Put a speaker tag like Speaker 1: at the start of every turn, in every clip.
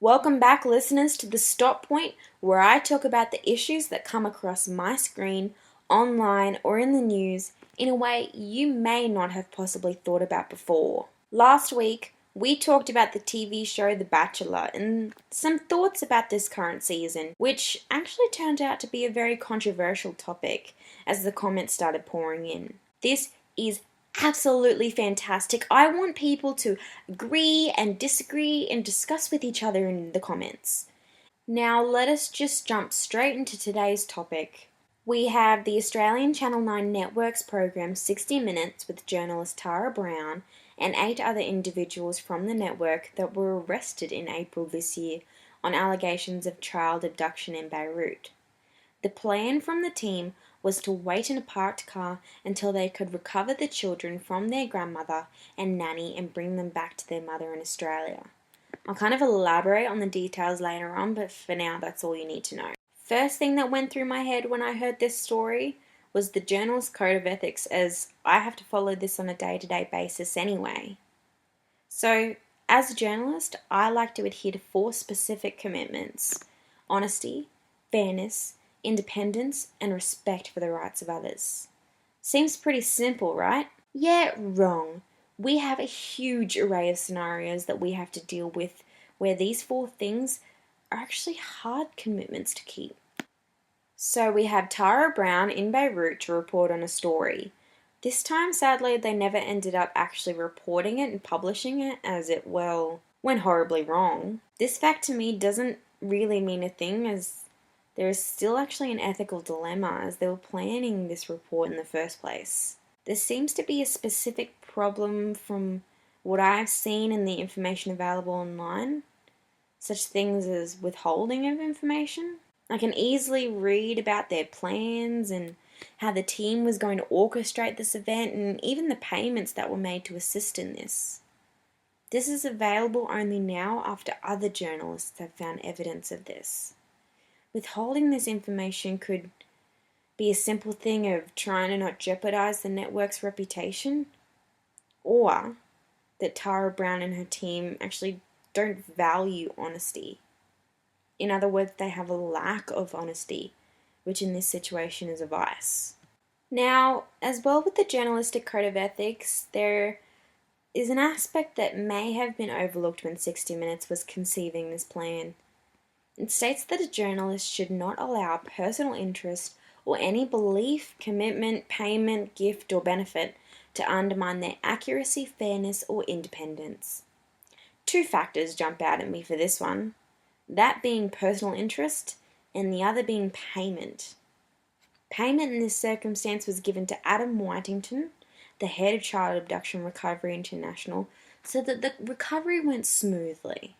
Speaker 1: Welcome back, listeners, to the Stop Point, where I talk about the issues that come across my screen, online, or in the news in a way you may not have possibly thought about before. Last week, we talked about the TV show The Bachelor and some thoughts about this current season, which actually turned out to be a very controversial topic as the comments started pouring in. This is absolutely fantastic. I want people to agree and disagree and discuss with each other in the comments. Now let us just jump straight into today's topic. We have the Australian Channel 9 Network's program 60 Minutes with journalist Tara Brown and 8 other individuals from the network that were arrested in April this year on allegations of child abduction in Beirut. The plan from the team was to wait in a parked car until they could recover the children from their grandmother and nanny and bring them back to their mother in Australia. I'll kind of elaborate on the details later on, but for now that's all you need to know. First thing that went through my head when I heard this story was the journalist's code of ethics, as I have to follow this on a day-to-day basis anyway. So, as a journalist, I like to adhere to 4 specific commitments: honesty, fairness, independence, and respect for the rights of others. Seems pretty simple, right? Yeah, wrong. We have a huge array of scenarios that we have to deal with where these 4 things are actually hard commitments to keep. So we have Tara Brown in Beirut to report on a story. This time, sadly, they never ended up actually reporting it and publishing it, as it, went horribly wrong. This fact to me doesn't really mean a thing, as there is still actually an ethical dilemma, as they were planning this report in the first place. There seems to be a specific problem from what I've seen in the information available online, such things as withholding of information. I can easily read about their plans and how the team was going to orchestrate this event and even the payments that were made to assist in this. This is available only now after other journalists have found evidence of this. Withholding this information could be a simple thing of trying to not jeopardize the network's reputation, or that Tara Brown and her team actually don't value honesty. In other words, they have a lack of honesty, which in this situation is a vice. Now, as well with the journalistic code of ethics, there is an aspect that may have been overlooked when 60 Minutes was conceiving this plan. It states that a journalist should not allow personal interest or any belief, commitment, payment, gift, or benefit to undermine their accuracy, fairness, or independence. 2 factors jump out at me for this one, that being personal interest and the other being payment. Payment in this circumstance was given to Adam Whitington, the head of Child Abduction Recovery International, so that the recovery went smoothly.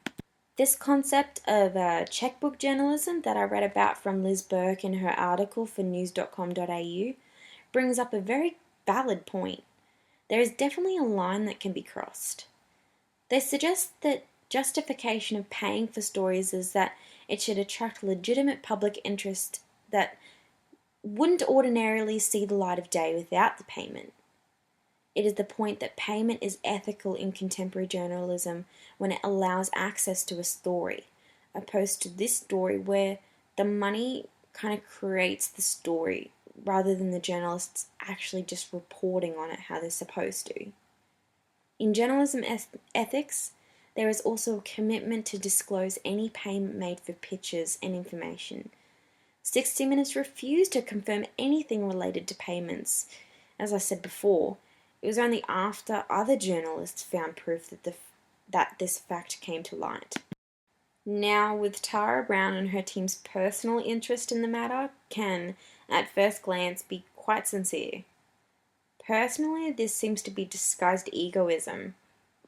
Speaker 1: This concept of checkbook journalism that I read about from Liz Burke in her article for news.com.au brings up a very valid point. There is definitely a line that can be crossed. They suggest that justification of paying for stories is that it should attract legitimate public interest that wouldn't ordinarily see the light of day without the payment. It is the point that payment is ethical in contemporary journalism when it allows access to a story, opposed to this story where the money kind of creates the story rather than the journalists actually just reporting on it how they're supposed to. In journalism ethics, there is also a commitment to disclose any payment made for pictures and information. 60 Minutes refused to confirm anything related to payments. As I said before, it was only after other journalists found proof that this fact came to light. Now, with Tara Brown and her team's personal interest in the matter can, at first glance, be quite sincere. Personally, this seems to be disguised egoism.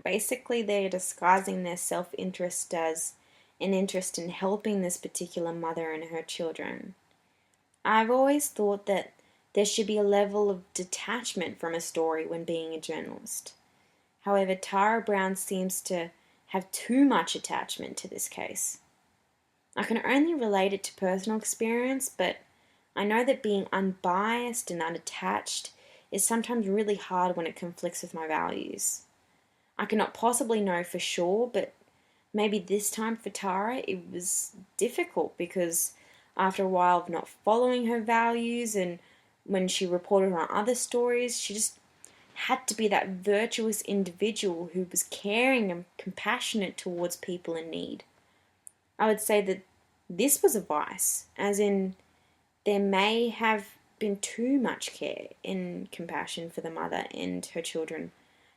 Speaker 1: Basically, they're disguising their self-interest as an interest in helping this particular mother and her children. I've always thought that there should be a level of detachment from a story when being a journalist. However, Tara Brown seems to have too much attachment to this case. I can only relate it to personal experience, but I know that being unbiased and unattached is sometimes really hard when it conflicts with my values. I cannot possibly know for sure, but Maybe this time for Tara it was difficult because after a while of not following her values and when she reported on other stories, she just had to be that virtuous individual who was caring and compassionate towards people in need. I would say that this was a vice, as in there may have been too much care and compassion for the mother and her children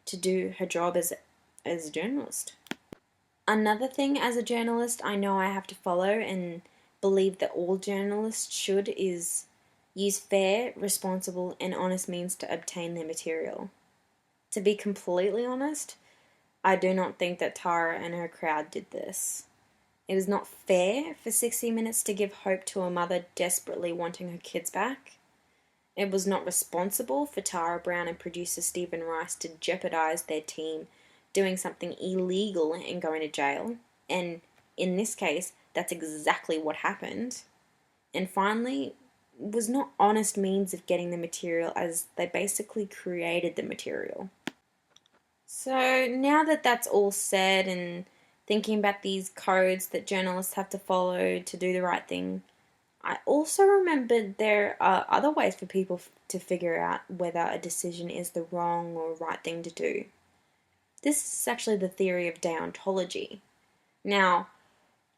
Speaker 1: to do her job as a journalist. Another thing as a journalist I know I have to follow and believe that all journalists should is use fair, responsible, and honest means to obtain their material. To be completely honest, I do not think that Tara and her crowd did this. It was not fair for 60 Minutes to give hope to a mother desperately wanting her kids back. It was not responsible for Tara Brown and producer Stephen Rice to jeopardize their team doing something illegal and going to jail. And in this case, that's exactly what happened. And finally, was not honest means of getting the material, as they basically created the material. So now that that's all said and thinking about these codes that journalists have to follow to do the right thing, I also remembered there are other ways for people to figure out whether a decision is the wrong or right thing to do. This is actually the theory of deontology. Now,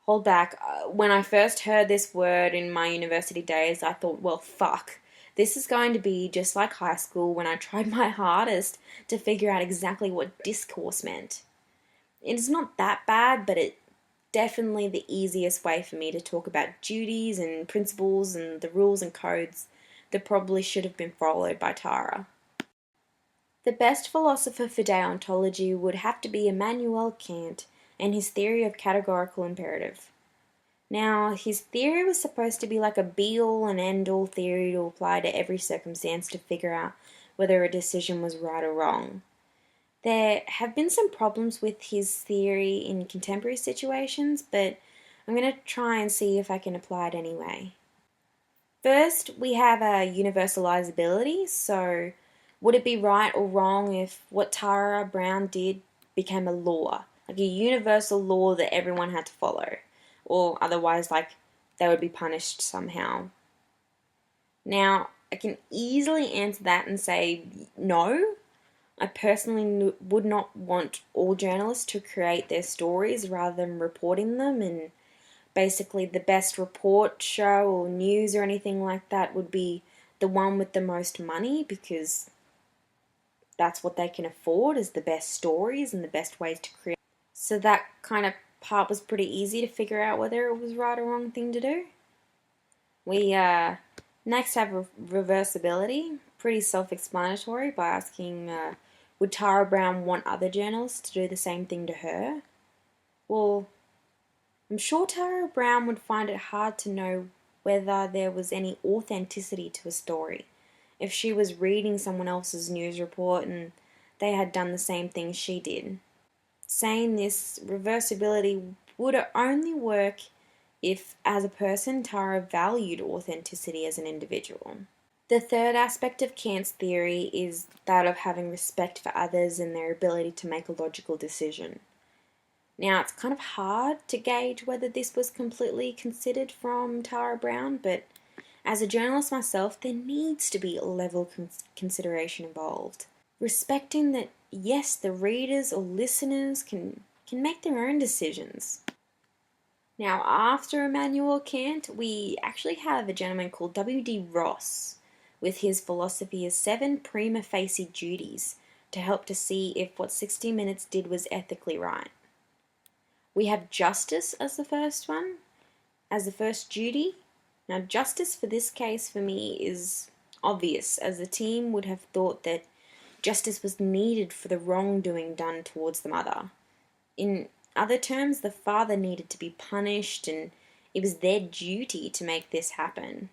Speaker 1: hold back. When I first heard this word in my university days, I thought, well, fuck. This is going to be just like high school when I tried my hardest to figure out exactly what discourse meant. It's not that bad, but it's definitely the easiest way for me to talk about duties and principles and the rules and codes that probably should have been followed by Tara. The best philosopher for deontology would have to be Immanuel Kant and his theory of categorical imperative. Now, his theory was supposed to be like a be-all and end-all theory to apply to every circumstance to figure out whether a decision was right or wrong. There have been some problems with his theory in contemporary situations, but I'm going to try and see if I can apply it anyway. First, we have a universalizability, so would it be right or wrong if what Tara Brown did became a law, like a universal law that everyone had to follow, or otherwise like they would be punished somehow? Now, I can easily answer that and say no. I personally would not want all journalists to create their stories rather than reporting them, and basically the best report show or news or anything like that would be the one with the most money, because that's what they can afford, is the best stories and the best ways to create. So that kind of part was pretty easy to figure out whether it was right or wrong thing to do. We next have reversibility, pretty self-explanatory, by asking would Tara Brown want other journalists to do the same thing to her? Well, I'm sure Tara Brown would find it hard to know whether there was any authenticity to a story if she was reading someone else's news report and they had done the same thing she did. Saying this, reversibility would only work if, as a person, Tara valued authenticity as an individual. The third aspect of Kant's theory is that of having respect for others and their ability to make a logical decision. Now, it's kind of hard to gauge whether this was completely considered from Tara Brown, but as a journalist myself, there needs to be a level of consideration involved. Respecting that, yes, the readers or listeners can make their own decisions. Now, after Immanuel Kant, we actually have a gentleman called W.D. Ross with his philosophy of 7 prima facie duties to help to see if what 60 Minutes did was ethically right. We have justice as the first one, as the first duty. Now, justice for this case for me is obvious, as the team would have thought that justice was needed for the wrongdoing done towards the mother. In other terms, the father needed to be punished, and it was their duty to make this happen.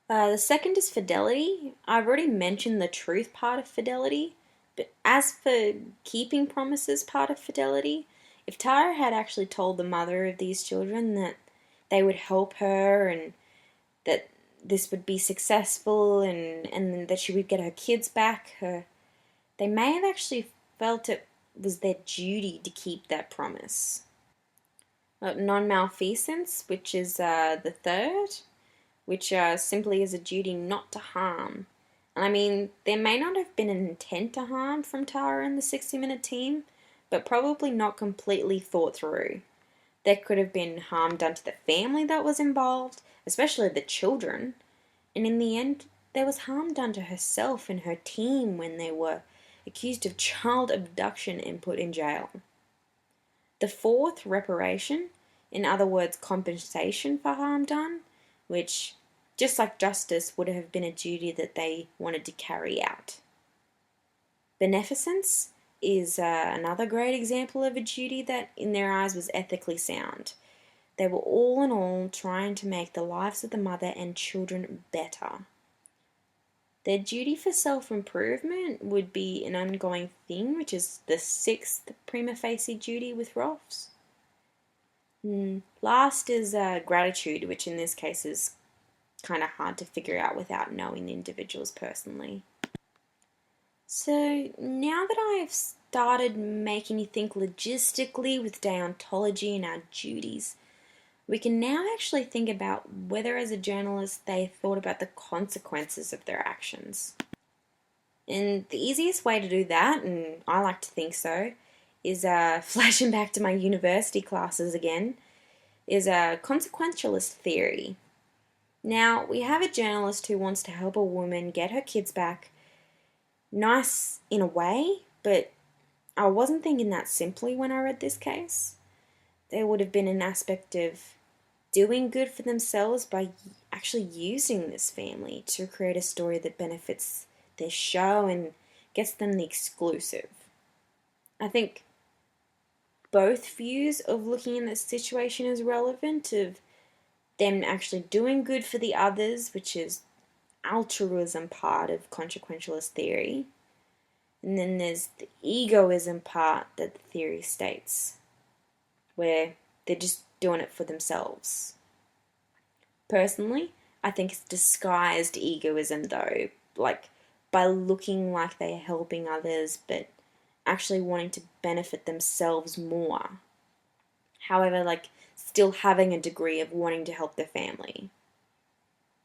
Speaker 1: The second is fidelity. I've already mentioned the truth part of fidelity, but as for keeping promises part of fidelity, if Tara had actually told the mother of these children that they would help her and that this would be successful and that she would get her kids back, they may have actually felt it was their duty to keep that promise. Non-malfeasance, which is the third, which simply is a duty not to harm. And I mean, there may not have been an intent to harm from Tara and the 60-minute team, but probably not completely thought through. There could have been harm done to the family that was involved, especially the children. And in the end, there was harm done to herself and her team when they were accused of child abduction and put in jail. The fourth, reparation, in other words, compensation for harm done, which, just like justice, would have been a duty that they wanted to carry out. Beneficence is another great example of a duty that, in their eyes, was ethically sound. They were all in all trying to make the lives of the mother and children better. Their duty for self-improvement would be an ongoing thing, which is the sixth prima facie duty with Rolfs. Last is gratitude, which in this case is kind of hard to figure out without knowing the individuals personally. So now that I've started making you think logistically with deontology and our duties, we can now actually think about whether as a journalist they thought about the consequences of their actions. And the easiest way to do that, and I like to think so, is flashing back to my university classes again, is a consequentialist theory. Now, we have a journalist who wants to help a woman get her kids back. Nice in a way, but I wasn't thinking that simply when I read this case. There would have been an aspect of doing good for themselves by actually using this family to create a story that benefits their show and gets them the exclusive. I think both views of looking at this situation is relevant, of them actually doing good for the others, which is altruism part of consequentialist theory, and then there's the egoism part that the theory states, where they're just doing it for themselves. Personally, I think it's disguised egoism though, like by looking like they're helping others but actually wanting to benefit themselves more. However, like still having a degree of wanting to help their family.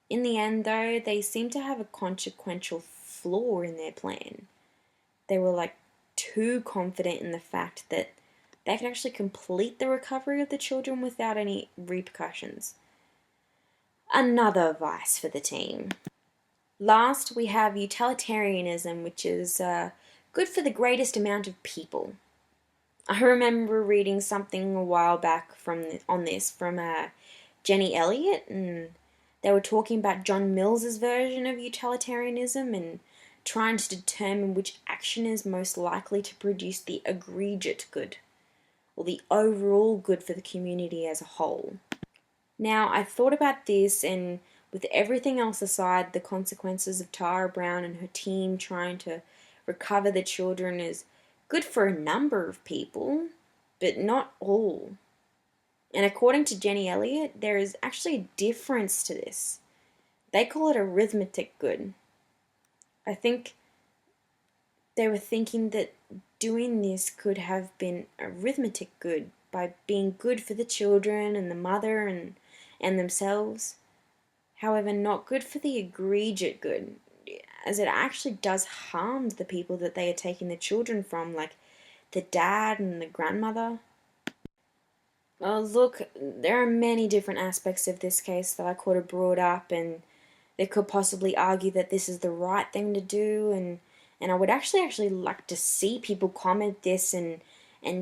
Speaker 1: In the end though, they seem to have a consequential flaw in their plan. They were like too confident in the fact that they could actually complete the recovery of the children without any repercussions. Another vice for the team. Last, we have utilitarianism, which is good for the greatest amount of people. I remember reading something a while back from Jenny Elliott, and they were talking about John Mills's version of utilitarianism and trying to determine which action is most likely to produce the egregious good, or the overall good for the community as a whole. Now, I thought about this, and with everything else aside, the consequences of Tara Brown and her team trying to recover the children is good for a number of people, but not all. And according to Jenny Elliott, there is actually a difference to this. They call it arithmetic good. I think they were thinking that doing this could have been arithmetic good by being good for the children and the mother and themselves. However, not good for the egregious good, as it actually does harm the people that they are taking the children from, like the dad and the grandmother. Well, look, there are many different aspects of this case that I could have brought up, and they could possibly argue that this is the right thing to do, and I would actually like to see people comment this and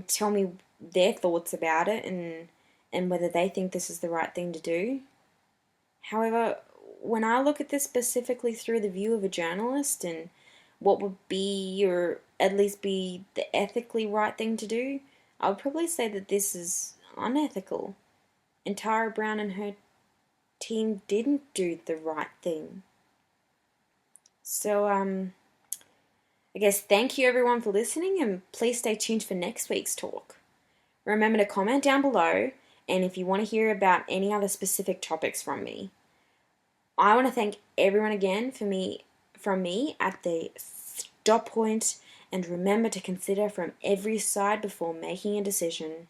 Speaker 1: tell me their thoughts about it and whether they think this is the right thing to do. However, when I look at this specifically through the view of a journalist and what would be, or at least be, the ethically right thing to do, I would probably say that this is unethical. And Tara Brown and her team didn't do the right thing. So, I guess thank you everyone for listening, and please stay tuned for next week's talk. Remember to comment down below, and if you want to hear about any other specific topics from me. I want to thank everyone again from me at the Stop Point and remember to consider from every side before making a decision.